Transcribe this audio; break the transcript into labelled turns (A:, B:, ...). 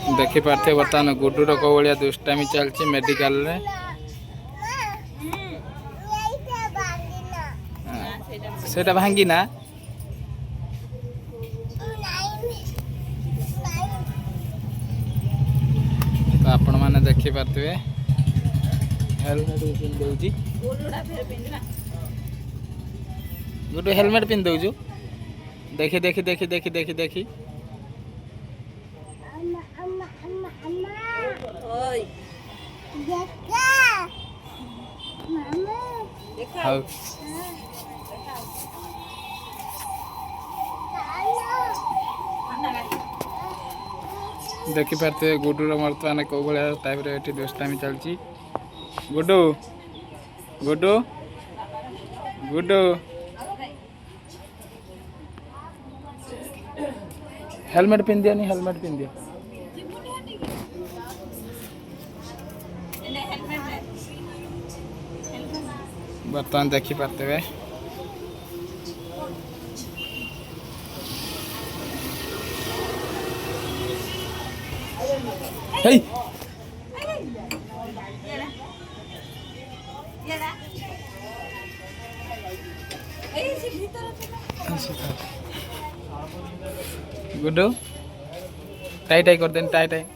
A: देखिपे बर्तमान गुडूर कौ भाया दुष्टामी चलती मेडिकल रे सेटा भांगी ना तो आपण मैंने देखिपे हेलमेट पिंधि गुडू हेलमेट पिंध दौ देखी देखी देखी देखी देखी देखी देखी पारे गुडूर बर्तमान कौ भाया टाइप ये दुष्टामी चलती गुडू गुडू गुडू हेलमेट पिंधिया नहीं हेलमेट पिंधिया बर्तमान देखी पारे Hey! गुड्डू टाई टाई कर दें टाई टाई